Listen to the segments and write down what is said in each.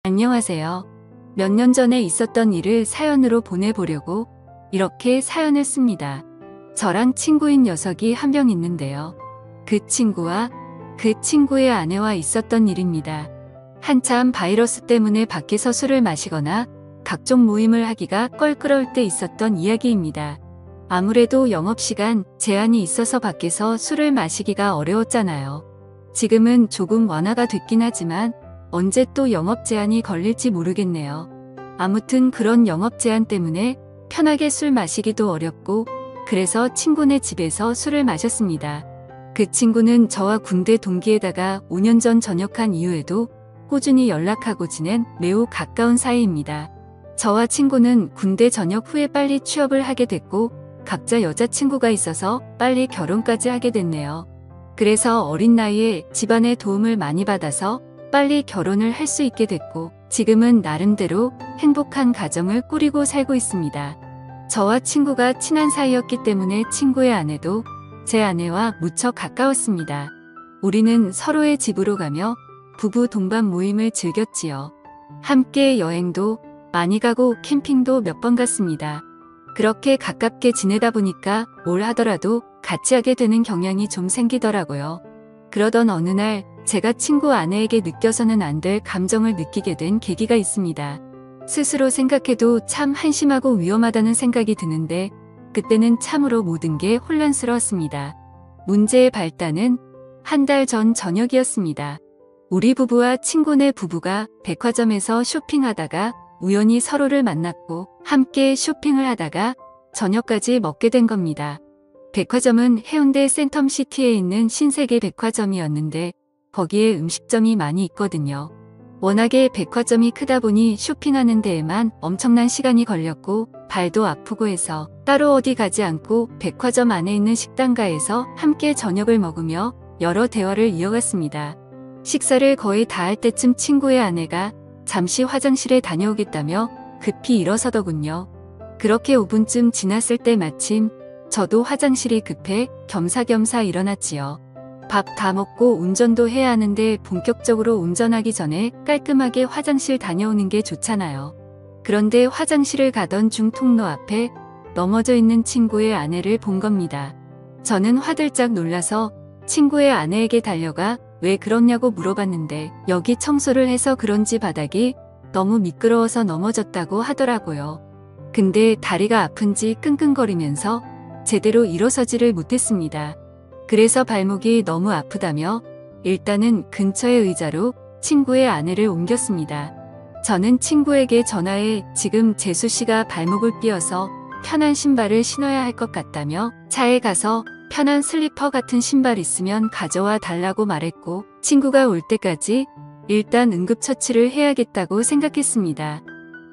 안녕하세요. 몇 년 전에 있었던 일을 사연으로 보내보려고 이렇게 사연을 씁니다. 저랑 친구인 녀석이 한 명 있는데요. 그 친구와 그 친구의 아내와 있었던 일입니다. 한참 바이러스 때문에 밖에서 술을 마시거나 각종 모임을 하기가 껄끄러울 때 있었던 이야기입니다. 아무래도 영업시간 제한이 있어서 밖에서 술을 마시기가 어려웠잖아요. 지금은 조금 완화가 됐긴 하지만 언제 또 영업 제한이 걸릴지 모르겠네요. 아무튼 그런 영업 제한 때문에 편하게 술 마시기도 어렵고 그래서 친구네 집에서 술을 마셨습니다. 그 친구는 저와 군대 동기에다가 5년 전 전역한 이후에도 꾸준히 연락하고 지낸 매우 가까운 사이입니다. 저와 친구는 군대 전역 후에 빨리 취업을 하게 됐고 각자 여자친구가 있어서 빨리 결혼까지 하게 됐네요. 그래서 어린 나이에 집안의 도움을 많이 받아서 빨리 결혼을 할 수 있게 됐고 지금은 나름대로 행복한 가정을 꾸리고 살고 있습니다. 저와 친구가 친한 사이였기 때문에 친구의 아내도 제 아내와 무척 가까웠습니다. 우리는 서로의 집으로 가며 부부 동반 모임을 즐겼지요. 함께 여행도 많이 가고 캠핑도 몇 번 갔습니다. 그렇게 가깝게 지내다 보니까 뭘 하더라도 같이 하게 되는 경향이 좀 생기더라고요. 그러던 어느 날 제가 친구 아내에게 느껴서는 안 될 감정을 느끼게 된 계기가 있습니다. 스스로 생각해도 참 한심하고 위험하다는 생각이 드는데 그때는 참으로 모든 게 혼란스러웠습니다. 문제의 발단은 한 달 전 저녁이었습니다. 우리 부부와 친구네 부부가 백화점에서 쇼핑하다가 우연히 서로를 만났고 함께 쇼핑을 하다가 저녁까지 먹게 된 겁니다. 백화점은 해운대 센텀시티에 있는 신세계 백화점이었는데 거기에 음식점이 많이 있거든요. 워낙에 백화점이 크다 보니 쇼핑하는 데에만 엄청난 시간이 걸렸고 발도 아프고 해서 따로 어디 가지 않고 백화점 안에 있는 식당가에서 함께 저녁을 먹으며 여러 대화를 이어갔습니다. 식사를 거의 다 할 때쯤 친구의 아내가 잠시 화장실에 다녀오겠다며 급히 일어서더군요. 그렇게 5분쯤 지났을 때 마침 저도 화장실이 급해 겸사겸사 일어났지요. 밥 다 먹고 운전도 해야 하는데 본격적으로 운전하기 전에 깔끔하게 화장실 다녀오는 게 좋잖아요. 그런데 화장실을 가던 중 통로 앞에 넘어져 있는 친구의 아내를 본 겁니다. 저는 화들짝 놀라서 친구의 아내에게 달려가 왜 그러냐고 물어봤는데 여기 청소를 해서 그런지 바닥이 너무 미끄러워서 넘어졌다고 하더라고요. 근데 다리가 아픈지 끙끙거리면서 제대로 일어서지를 못했습니다. 그래서 발목이 너무 아프다며 일단은 근처의 의자로 친구의 아내를 옮겼습니다. 저는 친구에게 전화해 지금 재수 씨가 발목을 삐어서 편한 신발을 신어야 할 것 같다며 차에 가서 편한 슬리퍼 같은 신발 있으면 가져와 달라고 말했고 친구가 올 때까지 일단 응급처치를 해야겠다고 생각했습니다.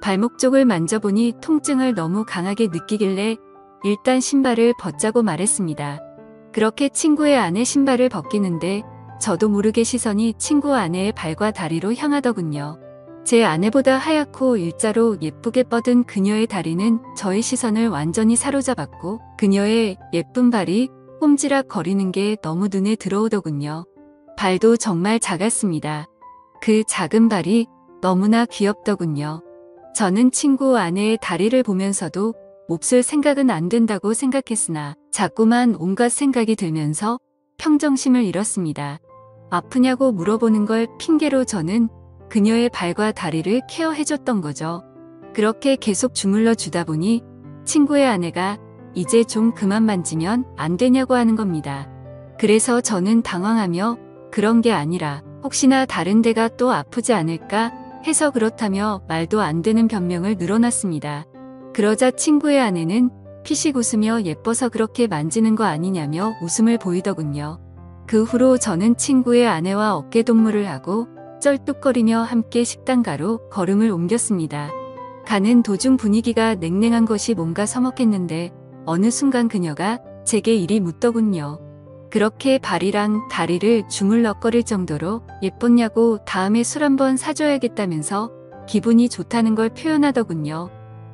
발목 쪽을 만져보니 통증을 너무 강하게 느끼길래 일단 신발을 벗자고 말했습니다. 그렇게 친구의 아내 신발을 벗기는데 저도 모르게 시선이 친구 아내의 발과 다리로 향하더군요. 제 아내보다 하얗고 일자로 예쁘게 뻗은 그녀의 다리는 저의 시선을 완전히 사로잡았고 그녀의 예쁜 발이 꼼지락 거리는 게 너무 눈에 들어오더군요. 발도 정말 작았습니다. 그 작은 발이 너무나 귀엽더군요. 저는 친구 아내의 다리를 보면서도 몹쓸 생각은 안 된다고 생각했으나 자꾸만 온갖 생각이 들면서 평정심을 잃었습니다. 아프냐고 물어보는 걸 핑계로 저는 그녀의 발과 다리를 케어해줬던 거죠. 그렇게 계속 주물러 주다 보니 친구의 아내가 이제 좀 그만 만지면 안 되냐고 하는 겁니다. 그래서 저는 당황하며 그런 게 아니라 혹시나 다른 데가 또 아프지 않을까 해서 그렇다며 말도 안 되는 변명을 늘어놨습니다. 그러자 친구의 아내는 피식 웃으며 예뻐서 그렇게 만지는 거 아니냐며 웃음을 보이더군요. 그 후로 저는 친구의 아내와 어깨동무를 하고 쩔뚝거리며 함께 식당가로 걸음을 옮겼습니다. 가는 도중 분위기가 냉랭한 것이 뭔가 서먹했는데 어느 순간 그녀가 제게 이리 묻더군요. 그렇게 발이랑 다리를 주물럭거릴 정도로 예뻤냐고 다음에 술 한번 사줘야겠다면서 기분이 좋다는 걸 표현하더군요.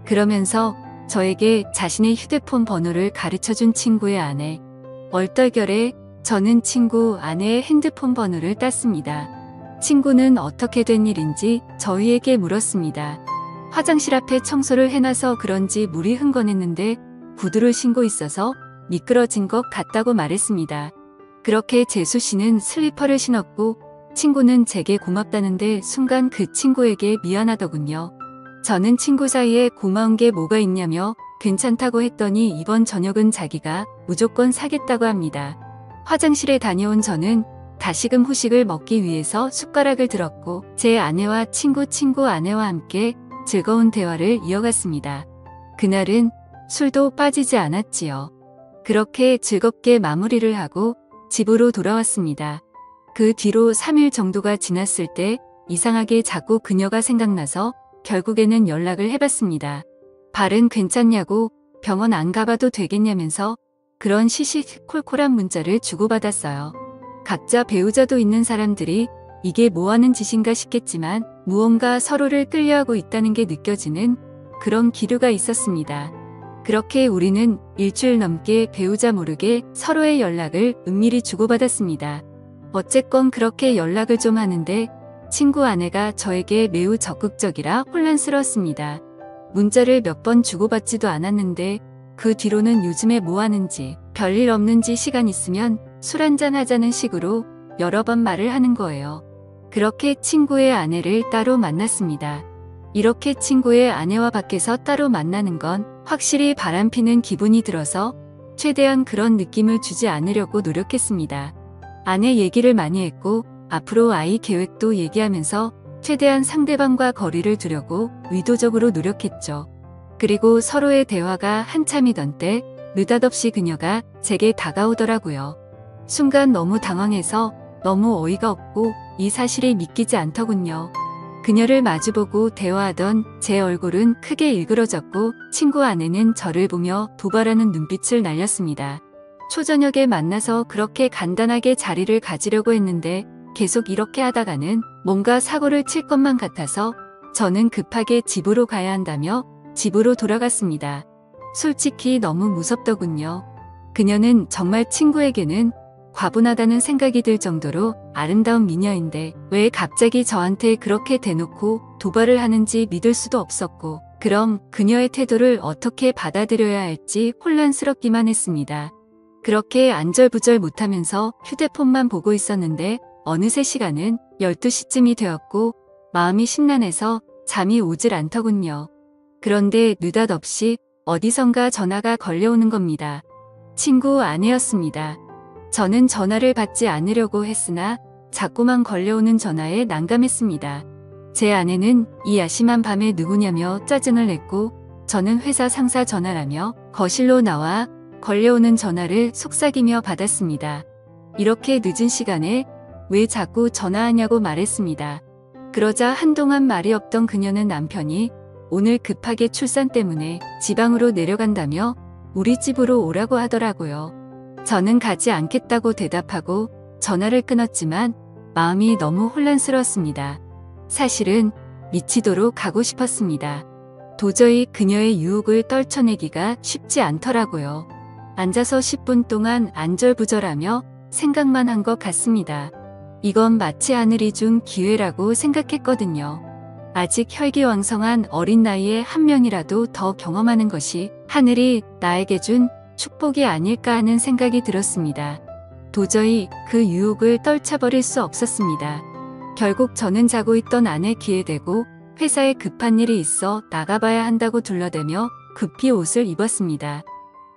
그러면서 저에게 자신의 휴대폰 번호를 가르쳐준 친구의 아내. 얼떨결에 저는 친구 아내의 핸드폰 번호를 땄습니다. 친구는 어떻게 된 일인지 저희에게 물었습니다. 화장실 앞에 청소를 해놔서 그런지 물이 흥건했는데 구두를 신고 있어서 미끄러진 것 같다고 말했습니다. 그렇게 재수 씨는 슬리퍼를 신었고 친구는 제게 고맙다는데 순간 그 친구에게 미안하더군요. 저는 친구 사이에 고마운 게 뭐가 있냐며 괜찮다고 했더니 이번 저녁은 자기가 무조건 사겠다고 합니다. 화장실에 다녀온 저는 다시금 후식을 먹기 위해서 숟가락을 들었고 제 아내와 친구 아내와 함께 즐거운 대화를 이어갔습니다. 그날은 술도 빠지지 않았지요. 그렇게 즐겁게 마무리를 하고 집으로 돌아왔습니다. 그 뒤로 3일 정도가 지났을 때 이상하게 자꾸 그녀가 생각나서 결국에는 연락을 해봤습니다. 발은 괜찮냐고 병원 안 가봐도 되겠냐면서 그런 시시콜콜한 문자를 주고받았어요. 각자 배우자도 있는 사람들이 이게 뭐하는 짓인가 싶겠지만 무언가 서로를 끌려하고 있다는 게 느껴지는 그런 기류가 있었습니다. 그렇게 우리는 일주일 넘게 배우자 모르게 서로의 연락을 은밀히 주고받았습니다. 어쨌건 그렇게 연락을 좀 하는데 친구 아내가 저에게 매우 적극적이라 혼란스러웠습니다. 문자를 몇 번 주고받지도 않았는데 그 뒤로는 요즘에 뭐 하는지 별일 없는지 시간 있으면 술 한잔 하자는 식으로 여러 번 말을 하는 거예요. 그렇게 친구의 아내를 따로 만났습니다. 이렇게 친구의 아내와 밖에서 따로 만나는 건 확실히 바람피는 기분이 들어서 최대한 그런 느낌을 주지 않으려고 노력했습니다. 아내 얘기를 많이 했고 앞으로 아이 계획도 얘기하면서 최대한 상대방과 거리를 두려고 의도적으로 노력했죠. 그리고 서로의 대화가 한참이던 때 느닷없이 그녀가 제게 다가오더라고요. 순간 너무 당황해서 너무 어이가 없고 이 사실이 믿기지 않더군요. 그녀를 마주보고 대화하던 제 얼굴은 크게 일그러졌고 친구 아내는 저를 보며 도발하는 눈빛을 날렸습니다. 초저녁에 만나서 그렇게 간단하게 자리를 가지려고 했는데 계속 이렇게 하다가는 뭔가 사고를 칠 것만 같아서 저는 급하게 집으로 가야 한다며 집으로 돌아갔습니다. 솔직히 너무 무섭더군요. 그녀는 정말 친구에게는 과분하다는 생각이 들 정도로 아름다운 미녀인데 왜 갑자기 저한테 그렇게 대놓고 도발을 하는지 믿을 수도 없었고 그럼 그녀의 태도를 어떻게 받아들여야 할지 혼란스럽기만 했습니다. 그렇게 안절부절 못하면서 휴대폰만 보고 있었는데 어느새 시간은 12시쯤이 되었고 마음이 심란해서 잠이 오질 않더군요. 그런데 느닷없이 어디선가 전화가 걸려오는 겁니다. 친구 아내였습니다. 저는 전화를 받지 않으려고 했으나 자꾸만 걸려오는 전화에 난감했습니다. 제 아내는 이 야심한 밤에 누구냐며 짜증을 냈고 저는 회사 상사 전화라며 거실로 나와 걸려오는 전화를 속삭이며 받았습니다. 이렇게 늦은 시간에 왜 자꾸 전화하냐고 말했습니다. 그러자 한동안 말이 없던 그녀는 남편이 오늘 급하게 출산 때문에 지방으로 내려간다며 우리 집으로 오라고 하더라고요. 저는 가지 않겠다고 대답하고 전화를 끊었지만 마음이 너무 혼란스러웠습니다. 사실은 미치도록 가고 싶었습니다. 도저히 그녀의 유혹을 떨쳐내기가 쉽지 않더라고요. 앉아서 10분 동안 안절부절하며 생각만 한 것 같습니다. 이건 마치 하늘이 준 기회라고 생각했거든요. 아직 혈기왕성한 어린 나이에 한 명이라도 더 경험하는 것이 하늘이 나에게 준 축복이 아닐까 하는 생각이 들었습니다. 도저히 그 유혹을 떨쳐버릴 수 없었습니다. 결국 저는 자고 있던 아내 귀에 대고 회사에 급한 일이 있어 나가봐야 한다고 둘러대며 급히 옷을 입었습니다.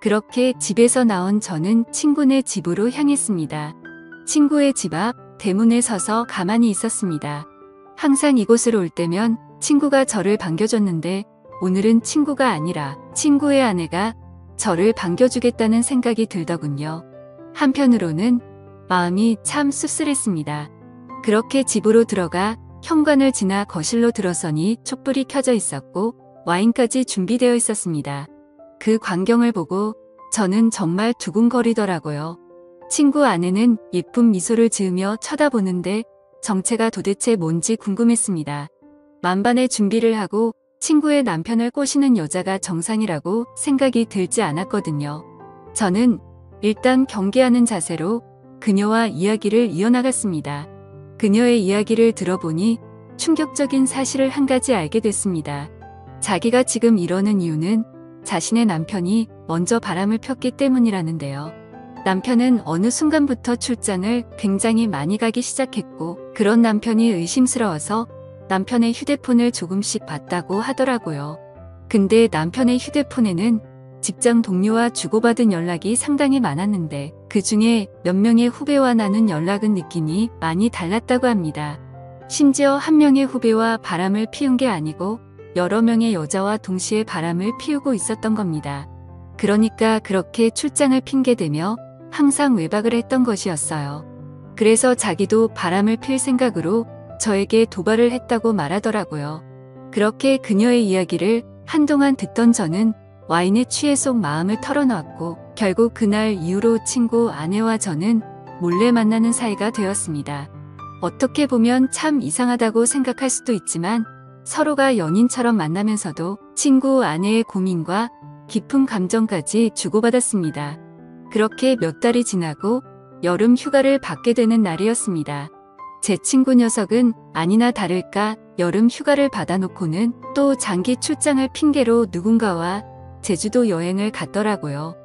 그렇게 집에서 나온 저는 친구네 집으로 향했습니다. 친구의 집 앞 대문에 서서 가만히 있었습니다. 항상 이곳을 올 때면 친구가 저를 반겨줬는데 오늘은 친구가 아니라 친구의 아내가 저를 반겨주겠다는 생각이 들더군요. 한편으로는 마음이 참 씁쓸했습니다. 그렇게 집으로 들어가 현관을 지나 거실로 들어서니 촛불이 켜져 있었고 와인까지 준비되어 있었습니다. 그 광경을 보고 저는 정말 두근거리더라고요. 친구 아내는 예쁜 미소를 지으며 쳐다보는데 정체가 도대체 뭔지 궁금했습니다. 만반의 준비를 하고 친구의 남편을 꼬시는 여자가 정상이라고 생각이 들지 않았거든요. 저는 일단 경계하는 자세로 그녀와 이야기를 이어나갔습니다. 그녀의 이야기를 들어보니 충격적인 사실을 한 가지 알게 됐습니다. 자기가 지금 이러는 이유는 자신의 남편이 먼저 바람을 폈기 때문이라는데요. 남편은 어느 순간부터 출장을 굉장히 많이 가기 시작했고, 그런 남편이 의심스러워서 남편의 휴대폰을 조금씩 봤다고 하더라고요. 근데 남편의 휴대폰에는 직장 동료와 주고받은 연락이 상당히 많았는데 그 중에 몇 명의 후배와 나눈 연락은 느낌이 많이 달랐다고 합니다. 심지어 한 명의 후배와 바람을 피운 게 아니고 여러 명의 여자와 동시에 바람을 피우고 있었던 겁니다. 그러니까 그렇게 출장을 핑계대며 항상 외박을 했던 것이었어요. 그래서 자기도 바람을 필 생각으로 저에게 도발을 했다고 말하더라고요. 그렇게 그녀의 이야기를 한동안 듣던 저는 와인에 취해 속 마음을 털어놓았고 결국 그날 이후로 친구 아내와 저는 몰래 만나는 사이가 되었습니다. 어떻게 보면 참 이상하다고 생각할 수도 있지만 서로가 연인처럼 만나면서도 친구 아내의 고민과 깊은 감정까지 주고받았습니다. 그렇게 몇 달이 지나고 여름 휴가를 받게 되는 날이었습니다. 제 친구 녀석은 아니나 다를까 여름 휴가를 받아놓고는 또 장기 출장을 핑계로 누군가와 제주도 여행을 갔더라고요.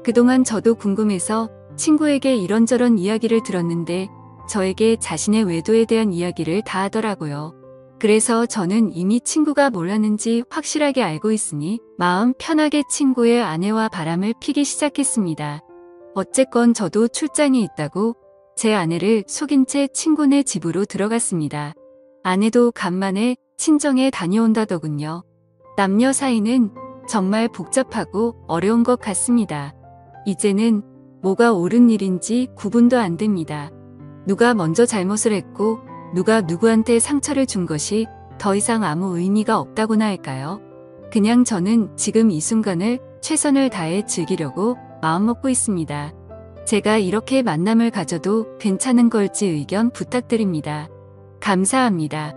그동안 저도 궁금해서 친구에게 이런저런 이야기를 들었는데 저에게 자신의 외도에 대한 이야기를 다 하더라고요. 그래서 저는 이미 친구가 뭘 하는지 확실하게 알고 있으니 마음 편하게 친구의 아내와 바람을 피기 시작했습니다. 어쨌건 저도 출장이 있다고 제 아내를 속인 채 친구네 집으로 들어갔습니다. 아내도 간만에 친정에 다녀온다더군요. 남녀 사이는 정말 복잡하고 어려운 것 같습니다. 이제는 뭐가 옳은 일인지 구분도 안 됩니다. 누가 먼저 잘못을 했고 누가 누구한테 상처를 준 것이 더 이상 아무 의미가 없다고나 할까요? 그냥 저는 지금 이 순간을 최선을 다해 즐기려고 마음먹고 있습니다. 제가 이렇게 만남을 가져도 괜찮은 걸지 의견 부탁드립니다. 감사합니다.